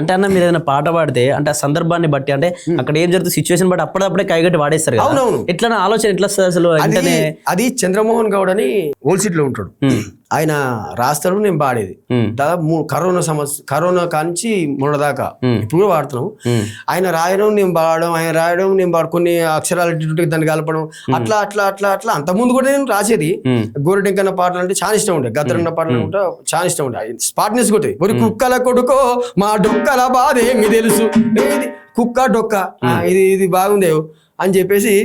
అంటే అన్న మీరు ఏదైనా పాట పాడితే అంటే ఆ సందర్భాన్ని బట్టి అంటే అక్కడ ఏం జరుగుతుంది సిచ్యువేషన్ బట్టి అప్పుడప్పుడే కైగట్టి వాడేస్తారు కదా. అవునవును. ఎట్లా ఆలోచన ఎట్లా వస్తుంది అసలు? అది చంద్రమోహన్ గౌడ్ అని ఓల్డ్ సిటీలో ఉంటాడు. ఆయన రాస్తాడు, నేను పాడేది. దాదాపు కరోనా కాంచి మొన్నదాకా ఇప్పుడు కూడా వాడుతున్నాం. ఆయన రాయడం నేను పాడడం, ఆయన రాయడం నేను పాడు, కొన్ని అక్షరాలు దాన్ని కలపడం, అట్లా అట్లా అట్లా అట్లా. అంత ముందు కూడా నేను రాసేది. గోరెటెంకన్న పాటలు అంటే చాలా ఇష్టం ఉంటాయి, గద్దరన్న పాటలు అంటే చాలా ఇష్టం ఉంటాయి. స్పాట్నెస్ కొట్టే ఒరి కుక్కల కొడుకో మా డొక్కల బాధ ఏమి తెలుసు, కుక్క డొక్క ఇది బాగుందే అని చెప్పేసి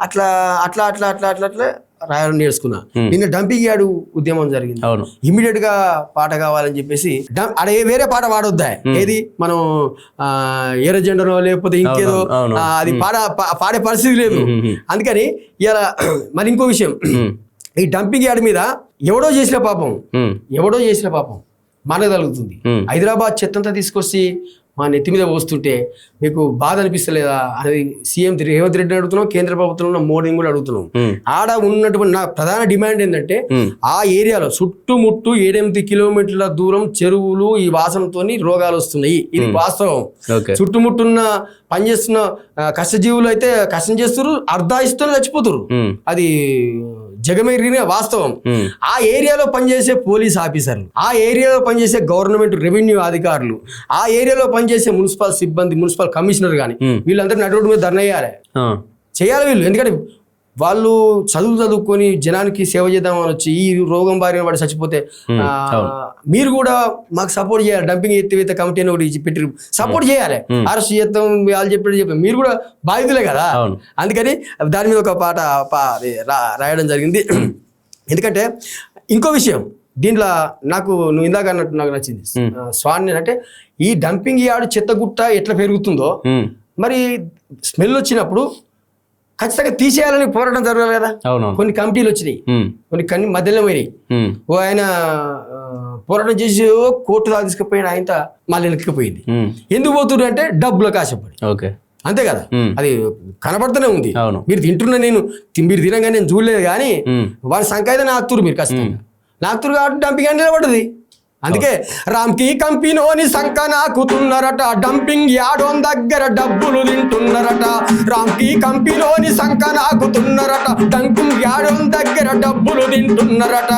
అట్లా అట్లా అట్లా అట్లా అట్లా అట్లా రాయడం నేర్చుకున్నా. నిన్న డంపింగ్ యార్డ్ ఉద్యమం జరిగింది. ఇమ్మీడియట్ గా పాట కావాలని చెప్పేసి అడే వేరే పాట పాడొద్దా, ఏది మనం ఎర్ర జెండనో లేకపోతే ఇంకేదో అది పాడే పరిస్థితి లేదు. అందుకని ఇలా మరి ఇంకో విషయం, ఈ డంపింగ్ యార్డ్ మీద ఎవడో చేసిన పాపం మనకు తగులుతుంది. హైదరాబాద్ చెత్తంతా తీసుకొచ్చి మా నెత్తి మీద పోస్తుంటే మీకు బాధ అనిపిస్తలేదా అనేది సీఎం రేవంత్ రెడ్డిని అడుగుతున్నాం, కేంద్ర ప్రభుత్వంలో మోడీని కూడా అడుగుతున్నాం. ఆడ ఉన్నటువంటి నా ప్రధాన డిమాండ్ ఏంటంటే ఆ ఏరియాలో చుట్టుముట్టు 8 కిలోమీటర్ల దూరం చెరువులు ఈ వాసనతో రోగాలు వస్తున్నాయి. ఇది వాస్తవం. చుట్టుముట్టున్న పనిచేస్తున్న కష్టజీవులు అయితే కష్టం చేస్తున్నారు, అర్ధాయిస్తూనే చచ్చిపోతున్నారు. అది జగమెరిగిన వాస్తవం. ఆ ఏరియాలో పనిచేసే పోలీస్ ఆఫీసర్లు, ఆ ఏరియాలో పనిచేసే గవర్నమెంట్ రెవెన్యూ అధికారులు, ఆ ఏరియాలో పనిచేసే మున్సిపల్ సిబ్బంది, మున్సిపల్ కమిషనర్ కానీ వీళ్ళందరూ నడువుడు మీద ధర్నా చేయాలి వీళ్ళు. ఎందుకంటే వాళ్ళు చదువుకొని జనానికి సేవ చేద్దామని వచ్చి ఈ రోగం బారిన పడి చచ్చిపోతే మీరు కూడా మాకు సపోర్ట్ చేయాలి. డంపింగ్ ఎత్తివేత కమిటీ అని ఒకటి పెట్టి సపోర్ట్ చేయాలి. అరెస్ట్ చేద్దాం వాళ్ళు చెప్పి మీరు కూడా బాధితులే కదా. అందుకని దాని మీద ఒక పాట రాయడం జరిగింది. ఎందుకంటే ఇంకో విషయం దీంట్లో నువ్వు ఇందాక అన్నట్టు నాకు నచ్చింది స్వామి అంటే ఈ డంపింగ్ యార్డ్ చెత్తగుట్ట ఎట్లా పెరుగుతుందో మరి స్మెల్ వచ్చినప్పుడు ఖచ్చితంగా తీసేయాలని పోరాటం జరగాలి కదా. కొన్ని కమిటీలు వచ్చినాయి, కొన్ని మధ్యలో పోయినాయి. ఆయన పోరాటం చేసి కోర్టు దాకా తీసుకుపోయిన ఆయన మళ్ళీ వెనక్కిపోయింది. ఎందుకు పోతున్నారు అంటే డబ్బులకు ఆశపడి. అంతే కదా, అది కనబడుతూనే ఉంది. మీరు తింటున్నా మీరు తినగా నేను చూడలేదు కానీ వాడి సంఖ్య నాకుతురు మీరు ఖచ్చితంగా నాకుతురు కాబట్టి డంపింగ్ యార్డ్ నిలబడ్డది. అందుకే రామ్కి కంపెనీని సంక నాకుతున్నారట, డంపింగ్ యార్డ్ దగ్గర డబ్బులు తింటున్నారట. రామ్కి కంపెనీని సంక నాకుతున్నారట, డంపింగ్ యార్డ్ దగ్గర డబ్బులు తింటున్నారట.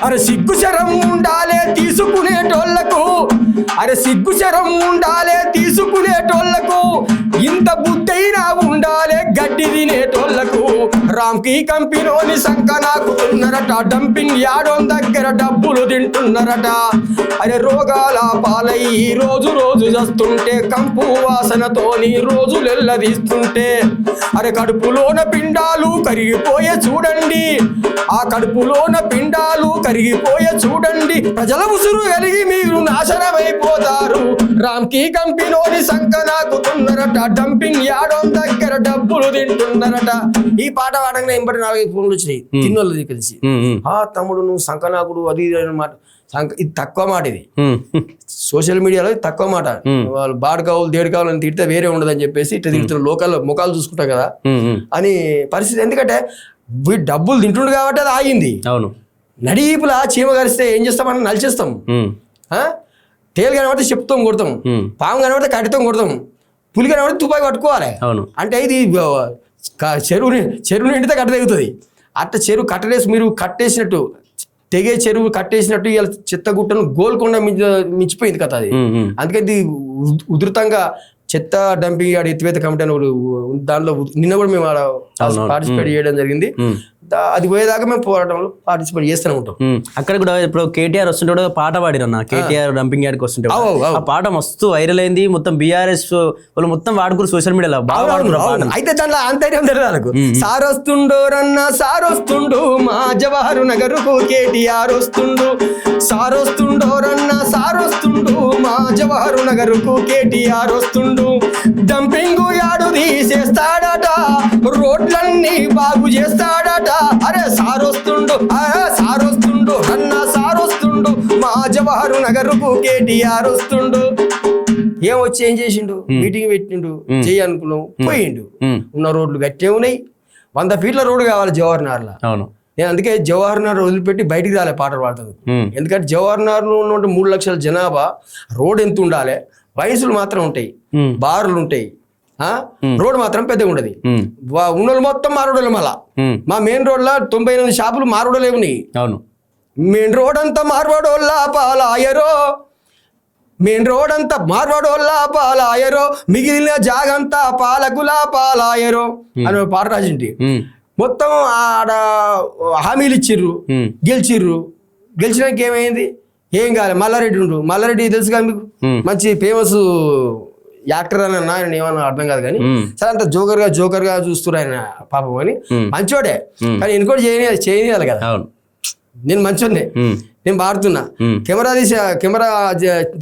అరే సిగ్గు శరం ఉండాలే తీసుకునేటోళ్లకు, అరే సిగ్గు శరం ఉండాలే తీసుకునేటోళ్లకు, ఇంత బుద్ధైనా ఉండాలే గడ్డి తినేటోళ్లకు. రామ్కి కంపెనీని సంక నాకుతున్నారట, డంపింగ్ యార్డ్ దగ్గర డబ్బులు తింటున్నారట. అరే రోగాల పాలై రోజు చస్తుంటే, కంపు వాసనతోని రోజులెల్లదీస్తుంటే, అరే కడుపులోన పిండాలు కరిగిపోయే చూడండి, ఆ కడుపులోన పిండాలు కరిగిపోయే చూడండి. ప్రజల ఉసురు కలిగి మీరు నాశనమైపోతారు. రామ్కి కంపెనీని సంక నాకుతున్నారట, డంపింగ్ యార్డ్ దగ్గర డబ్బులు తింటున్నారట. ఈ పాట పాడగానే ఇంబటి 4-5 ఫోన్లు వచ్చినాయి తిన్నోళ్ళది కలిసి, తమ్ముడు నువ్వు సంకనాకుడు అది అన్నమాట. ఇది తక్కువ మాట, ఇది సోషల్ మీడియాలో తక్కువ మాట. వాళ్ళు బాడు కావాలి దేడు కావాలని తిడితే వేరే ఉండదని చెప్పేసి ఇట్లా తిడుతున్నారు. లోకల్ ముఖాలు చూసుకుంటాం కదా అని పరిస్థితి. ఎందుకంటే వీడు డబ్బులు తింటుండు కాబట్టి అది ఆగింది. నడిపులా చీమ కరిస్తే ఏం చేస్తామని నలిచేస్తాం. తేలు కనబడితే చెప్తాం కొడతాం, పాము కనబడితే కట్టితాం కొడతాం, పులి కనబడితే తుపాకి పట్టుకోవాలి. అంటే ఇది చెరువు నిండితే కట్ట తెగుతుంది. అట్లా చెరువు కట్టలేసి మీరు కట్టేసినట్టు తెగే చెరువు కట్టేసినట్టు ఇలా చెత్తగుట్టను గోల్కొండ మించిపోయింది కదా అది. అందుకని ఉధృతంగా చెత్త డంపింగ్ యార్డ్ ఎత్తివేత కమిటీ అని దాంట్లో నిన్న కూడా మేము పార్టిసిపేట్ చేయడం జరిగింది. అది పోయేదాకా మేము పోరాటంలో పార్టిసిపేట్ చేస్తూనే ఉంటాం. అక్కడ కూడా ఇప్పుడు కేటీఆర్ వస్తుంటే పాట పాడిరన్న, కేటీఆర్ డంపింగ్ యార్డ్కి వస్తుంటే ఆ పాట మస్తు వైరల్ అయింది. మొత్తం బీఆర్ఎస్ వాళ్ళు మొత్తం వాడుకురు సోషల్ మీడియాలో బాగా వాడుకున్నారు. అయితే దాంట్లో అంతైనా తెలియదు. సార్ వస్తుండో రన్న సార్ వస్తుండు మా జవహర్ నగర్ కు కేటీఆర్ వస్తుండు, సార్ వస్తుండో రన్న సార్ వస్తుండు మా జవహర్ నగర్ కు కేటీఆర్ వస్తుండు. డంపింగ్ యార్డు తీసేస్తాడట, రోడ్లన్నీ బాగు చేస్తాడట. అరే సార్ వస్తుండు అన్న సార్ వస్తుండు మా జవహర్ నగర్ కు కేటీఆర్ వస్తుండు. ఏం చేసిండు, మీటింగ్ పెట్టిండు, చెయ్యనుకున్నాం పోయిండు. ఉన్న రోడ్లు గట్టే ఉన్నాయి, 100 ఫీట్ల రోడ్డు కావాలి జవహర్ నగర్లో. నేను అందుకే జవహర్ నగర్ వదిలిపెట్టి బయటికి రాలే పాటలు పాడుతుంది. ఎందుకంటే జవహర్ నగర్లో ఉన్న 3 లక్షల జనాభా, రోడ్ ఎంత ఉండాలి, వయసులు మాత్రం ఉంటాయి, ఉమ్, బార్లు ఉంటాయి, రోడ్ మాత్రం పెద్దగా ఉండదు. ఉమ్, ఉన్నోళ్ళు మొత్తం మారోడోళ్ళు. మళ్ళా ఉమ్, మా మెయిన్ రోడ్లో 98 షాపులు మారోడోళ్ళే ఉన్నాయి. అవును. మెయిన్ రోడ్ అంతా మార్వాడోళ్ళ పాలాయరో, మెయిన్ రోడ్ అంతా మార్వాడోళ్ళ పాలాయరో, మిగిలిన జాగంతా పాలకుల పాలాయరో అని ఒక పాట రాసింటి. ఉమ్, మొత్తం ఆడ హామీలు ఇచ్చిర్రు, ఉమ్, గెలిచినాక ఏమైంది? ఏం కాదు. మల్లారెడ్డి ఉండు, మల్లారెడ్డి తెలుసుగా మీకు, ఉమ్, మంచి ఫేమస్ యాక్టర్ అని అన్నా, ఆయన ఏమన్నా అర్థం కాదు కానీ ఉమ్, సరే అంత జోకర్ గా చూస్తున్నారు ఆయన పాపం అని. ఉమ్, మంచోడే, ఉమ్, కానీ ఇంకోటి చేయనియాలి కదా. అవును. నేను మంచోడే, ఉమ్, నేను పాడుతున్నా, ఉమ్, కెమెరా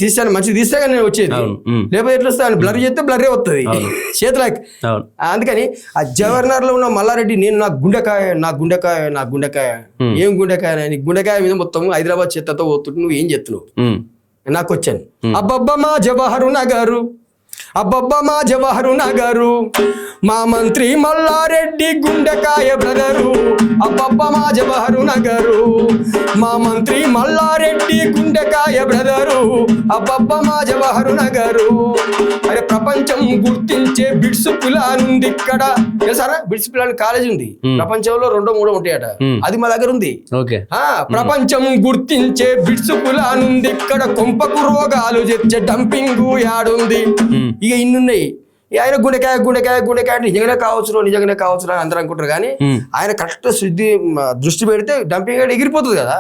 తీసాను మంచిగా తీస్తే కానీ నేను వచ్చేది. అవును. ఉమ్, లేకపోతే ఎట్లా వస్తాను? బ్లర్ చేస్తే బ్లర్రే వస్తుంది చేతులకి. అవును. అందుకని ఆ జవహర్నగర్ లో ఉన్న మల్లారెడ్డి, నేను నా గుండెకాయ ఏం గుండెకాయ, నీ గుండెకాయ మీద మొత్తం హైదరాబాద్ చెత్తతో పోతుంటే నువ్వు ఏం చెప్తున్నావు ఉమ్, నాకు వచ్చాను. అబ్బబ్బా మా జవహరు నగరు, అబ్బబ్బా మా జవహరు నగరు, మా మంత్రి మల్లారెడ్డి గుండెకాయ బ్రదరు. అబ్బబ్బా మా జవహరు నగరు, మా మంత్రి మల్లారెడ్డి గుండెకాయ బ్రదరు. అబ్బబ్బా మా జవహరు నగరు. అరే ప్రపంచం గుర్తించే బిడ్స్ పిలాన్ ఉంది ఇక్కడ. తెలుసారా? బిడ్స్ పిలాన్ కాలేజ్ ఉంది ప్రపంచంలో 2 3 ఉంటాయట, అది మా దగ్గర ఉంది. ఓకే. ప్రపంచం గుర్తించే బిడ్స్ పిలాన్ ఉంది ఇక్కడ. కొంపకు రోగాలు తెచ్చే డంపింగ్ యాడుంది. ఇక ఇన్నున్నాయి. ఆయన గుండెకాయ నిజంగానే కావచ్చు అని అందరూ అనుకుంటారు కానీ ఆయన కరెక్ట్ దృష్టి పెడితే డంపింగ్ యార్డ్ ఎగిరిపోతుంది కదా.